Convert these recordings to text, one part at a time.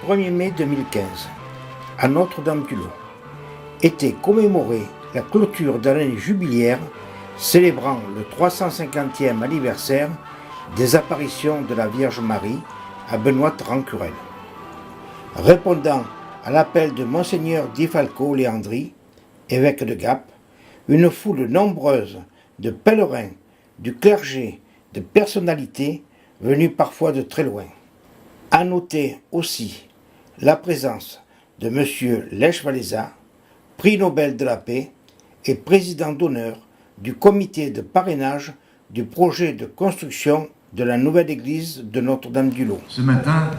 1er mai 2015, à Notre-Dame-du-Lot, était commémorée la clôture de l'année jubilière célébrant le 350e anniversaire des apparitions de la Vierge Marie à Benoît-Rancurel. Répondant à l'appel de Monseigneur Di Falco Leandri, évêque de Gap, une foule nombreuse de pèlerins, du clergé, de personnalités venues parfois de très loin. À noter aussi la présence de M. Lech Walesa, prix Nobel de la paix et président d'honneur du comité de parrainage du projet de construction de la nouvelle église de Notre-Dame-du-Lot. Ce matin,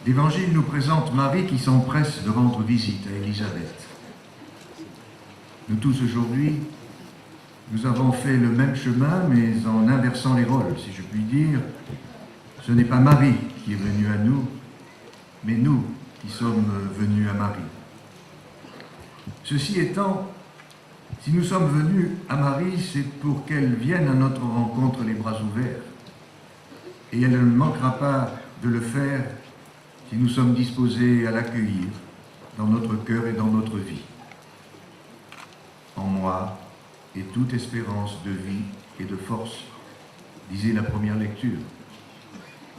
l'Évangile nous présente Marie qui s'empresse de rendre visite à Élisabeth. Nous tous aujourd'hui, nous avons fait le même chemin, mais en inversant les rôles, si je puis dire. Ce n'est pas Marie qui est venue à nous, mais nous qui sommes venus à Marie. Ceci étant, si nous sommes venus à Marie, c'est pour qu'elle vienne à notre rencontre les bras ouverts. Et elle ne manquera pas de le faire si nous sommes disposés à l'accueillir dans notre cœur et dans notre vie. En moi est toute espérance de vie et de force, disait la première lecture.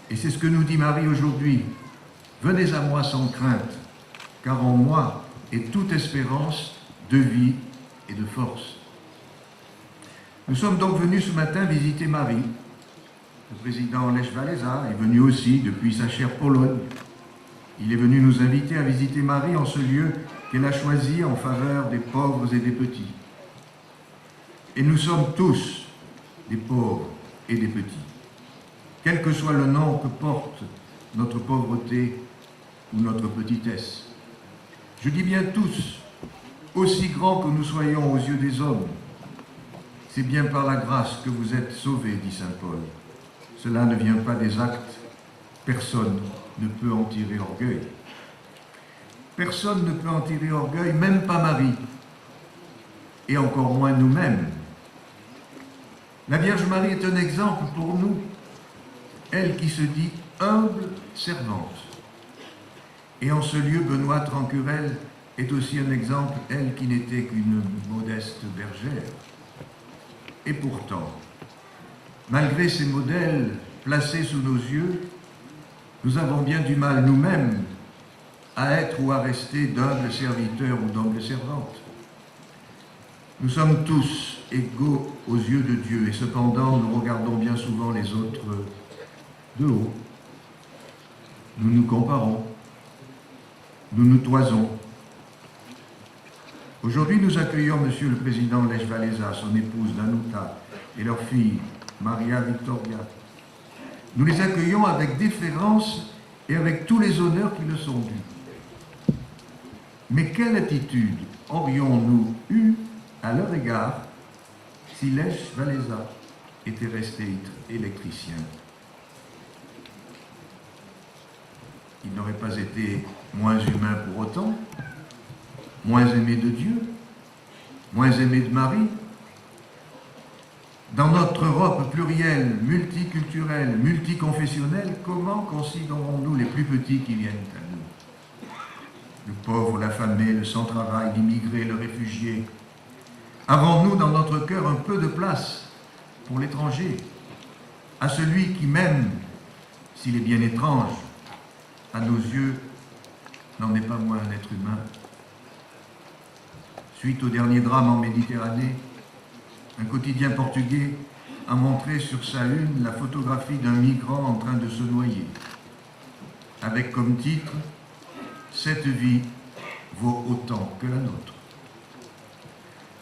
Et c'est ce que nous dit Marie aujourd'hui. Venez à moi sans crainte, car en moi est toute espérance de vie et de force. Nous sommes donc venus ce matin visiter Marie. Le président Lech Walesa est venu aussi depuis sa chère Pologne. Il est venu nous inviter à visiter Marie en ce lieu qu'elle a choisi en faveur des pauvres et des petits. Et nous sommes tous des pauvres et des petits. Quel que soit le nom que porte notre pauvreté ou notre petitesse. Je dis bien tous, aussi grands que nous soyons aux yeux des hommes. C'est bien par la grâce que vous êtes sauvés, dit saint Paul. Cela ne vient pas des actes. Personne ne peut en tirer orgueil. Personne ne peut en tirer orgueil, même pas Marie, et encore moins nous-mêmes. La Vierge Marie est un exemple pour nous. Elle qui se dit humble servante. Et en ce lieu, Benoît-Rancurel est aussi un exemple, elle qui n'était qu'une modeste bergère. Et pourtant, malgré ces modèles placés sous nos yeux, nous avons bien du mal nous-mêmes à être ou à rester d'humbles serviteurs ou d'humbles servantes. Nous sommes tous égaux aux yeux de Dieu et cependant nous regardons bien souvent les autres de haut. Nous nous comparons, nous nous toisons. Aujourd'hui, nous accueillons Monsieur le Président Lech Walesa, son épouse Danuta et leur fille Maria Victoria. Nous les accueillons avec déférence et avec tous les honneurs qui le sont dus. Mais quelle attitude aurions-nous eu à leur égard si Lech Walesa était resté électricien? Il n'aurait pas été moins humain pour autant, moins aimé de Dieu, moins aimé de Marie. Dans notre Europe plurielle, multiculturelle, multiconfessionnelle, comment considérons-nous les plus petits qui viennent à nous? Le pauvre, l'affamé, le sans-travail, l'immigré, le réfugié. Avons-nous dans notre cœur un peu de place pour l'étranger, à celui qui, même s'il est bien étrange, à nos yeux, n'en est pas moins un être humain? Suite au dernier drame en Méditerranée, un quotidien portugais a montré sur sa une la photographie d'un migrant en train de se noyer, avec comme titre « Cette vie vaut autant que la nôtre ».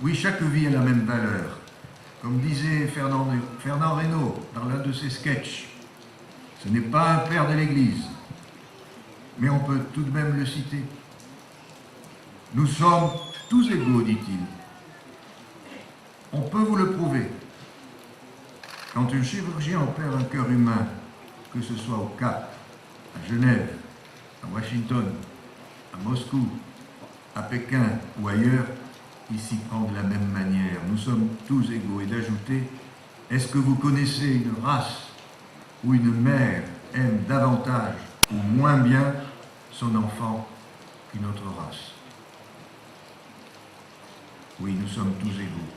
Oui, chaque vie a la même valeur. Comme disait Fernand Reynaud dans l'un de ses sketchs, ce n'est pas un père de l'Église, mais on peut tout de même le citer. Nous sommes tous égaux, dit-il. On peut vous le prouver. Quand un chirurgien opère un cœur humain, que ce soit au Cap, à Genève, à Washington, à Moscou, à Pékin ou ailleurs, il s'y prend de la même manière. Nous sommes tous égaux. Et d'ajouter, est-ce que vous connaissez une race où une mère aime davantage ou moins bien son enfant qu'une autre race. Oui, nous sommes tous égaux.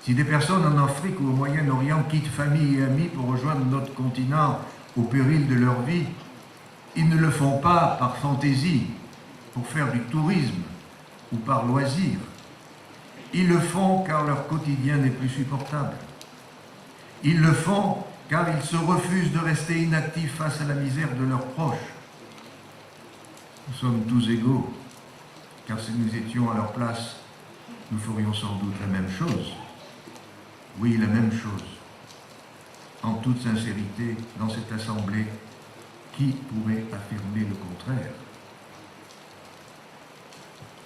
Si des personnes en Afrique ou au Moyen-Orient quittent famille et amis pour rejoindre notre continent au péril de leur vie, ils ne le font pas par fantaisie, pour faire du tourisme ou par loisir. Ils le font car leur quotidien n'est plus supportable. Ils le font car ils se refusent de rester inactifs face à la misère de leurs proches. Nous sommes tous égaux, car si nous étions à leur place, nous ferions sans doute la même chose. Oui, la même chose. En toute sincérité, dans cette assemblée, qui pourrait affirmer le contraire?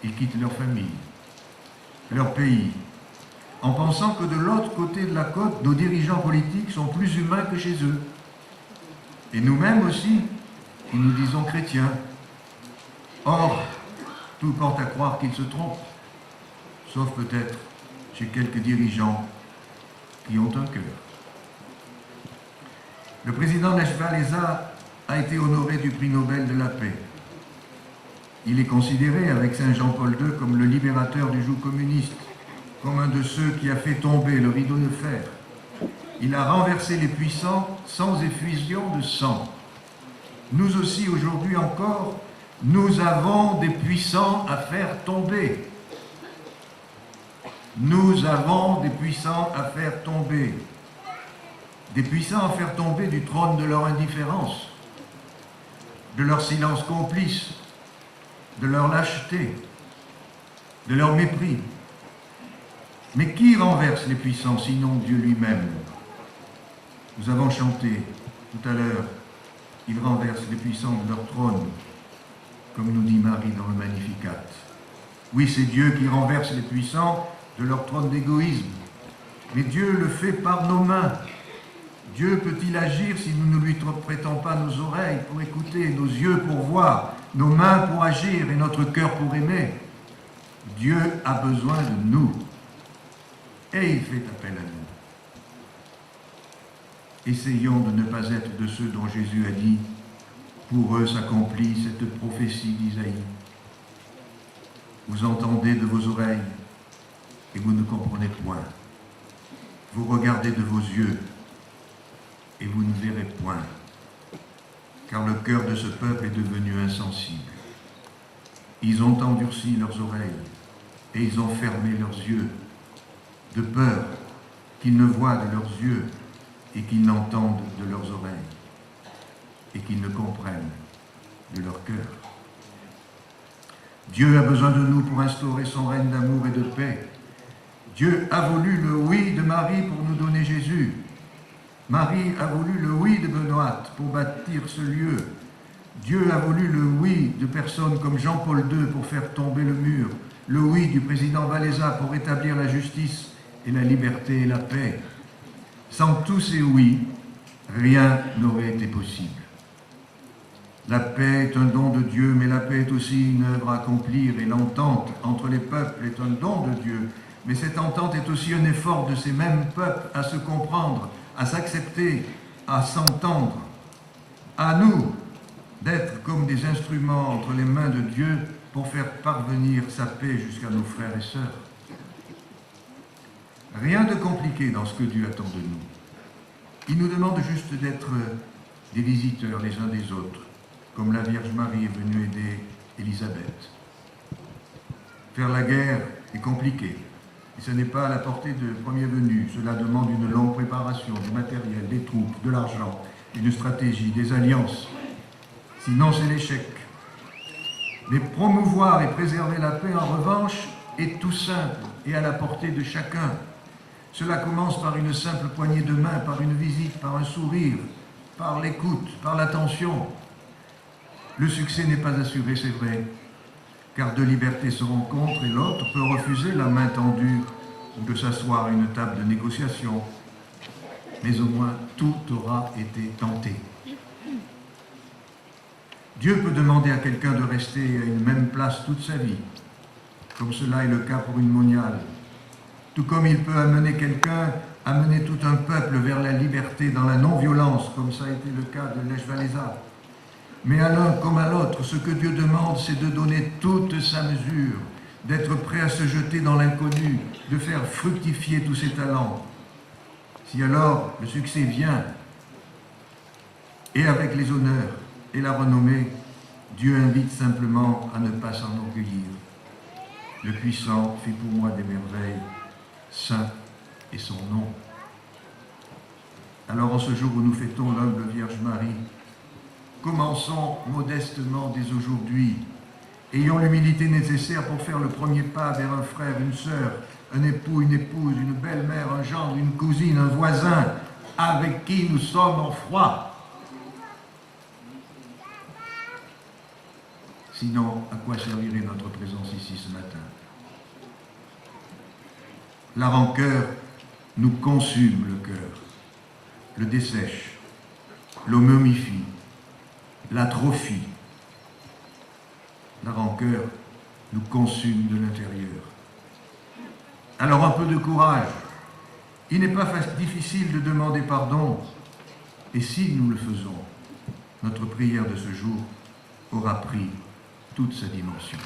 Ils quittent leur famille, leur pays, en pensant que de l'autre côté de la côte, nos dirigeants politiques sont plus humains que chez eux. Et nous-mêmes aussi, qui nous disons chrétiens. Or, tout porte à croire qu'ils se trompent, sauf peut-être chez quelques dirigeants qui ont un cœur. Le président Lech Walesa a été honoré du prix Nobel de la paix. Il est considéré, avec Saint Jean-Paul II, comme le libérateur du joug communiste, comme un de ceux qui a fait tomber le rideau de fer. Il a renversé les puissants sans effusion de sang. Nous aussi, aujourd'hui encore, nous avons des puissants à faire tomber. Nous avons des puissants à faire tomber. Des puissants à faire tomber du trône de leur indifférence, de leur silence complice, de leur lâcheté, de leur mépris. Mais qui renverse les puissants, sinon Dieu lui-même? Nous avons chanté tout à l'heure, il renverse les puissants de leur trône, comme nous dit Marie dans le Magnificat. Oui, c'est Dieu qui renverse les puissants de leur trône d'égoïsme. Mais Dieu le fait par nos mains. Dieu peut-il agir si nous ne lui prêtons pas nos oreilles pour écouter, nos yeux pour voir, nos mains pour agir et notre cœur pour aimer? Dieu a besoin de nous. Et il fait appel à nous. Essayons de ne pas être de ceux dont Jésus a dit « Pour eux s'accomplit cette prophétie d'Isaïe. Vous entendez de vos oreilles et vous ne comprenez point. Vous regardez de vos yeux et vous ne verrez point. Car le cœur de ce peuple est devenu insensible. Ils ont endurci leurs oreilles et ils ont fermé leurs yeux, de peur qu'ils ne voient de leurs yeux et qu'ils n'entendent de leurs oreilles et qu'ils ne comprennent de leur cœur. Dieu a besoin de nous pour instaurer son règne d'amour et de paix. Dieu a voulu le oui de Marie pour nous donner Jésus. Marie a voulu le oui de Benoît pour bâtir ce lieu. Dieu a voulu le oui de personnes comme Jean-Paul II pour faire tomber le mur, le oui du président Walesa pour rétablir la justice et la liberté et la paix. Sans tous ces oui, rien n'aurait été possible. La paix est un don de Dieu, mais la paix est aussi une œuvre à accomplir, et l'entente entre les peuples est un don de Dieu. Mais cette entente est aussi un effort de ces mêmes peuples à se comprendre, à s'accepter, à s'entendre. À nous d'être comme des instruments entre les mains de Dieu pour faire parvenir sa paix jusqu'à nos frères et sœurs. Rien de compliqué dans ce que Dieu attend de nous. Il nous demande juste d'être des visiteurs les uns des autres, comme la Vierge Marie est venue aider Élisabeth. Faire la guerre est compliqué, et ce n'est pas à la portée de premier venu. Cela demande une longue préparation, du matériel, des troupes, de l'argent, une stratégie, des alliances. Sinon, c'est l'échec. Mais promouvoir et préserver la paix, en revanche, est tout simple et à la portée de chacun. Cela commence par une simple poignée de main, par une visite, par un sourire, par l'écoute, par l'attention. Le succès n'est pas assuré, c'est vrai, car deux libertés se rencontrent et l'autre peut refuser la main tendue ou de s'asseoir à une table de négociation. Mais au moins, tout aura été tenté. Dieu peut demander à quelqu'un de rester à une même place toute sa vie, comme cela est le cas pour une moniale. Tout comme il peut amener quelqu'un, amener tout un peuple vers la liberté dans la non-violence, comme ça a été le cas de Lech Walesa. Mais à l'un comme à l'autre, ce que Dieu demande, c'est de donner toute sa mesure, d'être prêt à se jeter dans l'inconnu, de faire fructifier tous ses talents. Si alors le succès vient, et avec les honneurs et la renommée, Dieu invite simplement à ne pas s'enorgueillir. Le puissant fait pour moi des merveilles, saint est son nom. Alors en ce jour où nous fêtons l'humble Vierge Marie, commençons modestement dès aujourd'hui. Ayons l'humilité nécessaire pour faire le premier pas vers un frère, une sœur, un époux, une épouse, une belle-mère, un gendre, une cousine, un voisin, avec qui nous sommes en froid. Sinon, à quoi servirait notre présence ici ce matin? La rancœur nous consume le cœur, le dessèche, le momifie, l'atrophie. La rancœur nous consume de l'intérieur. Alors un peu de courage. Il n'est pas difficile de demander pardon. Et si nous le faisons, notre prière de ce jour aura pris toute sa dimension.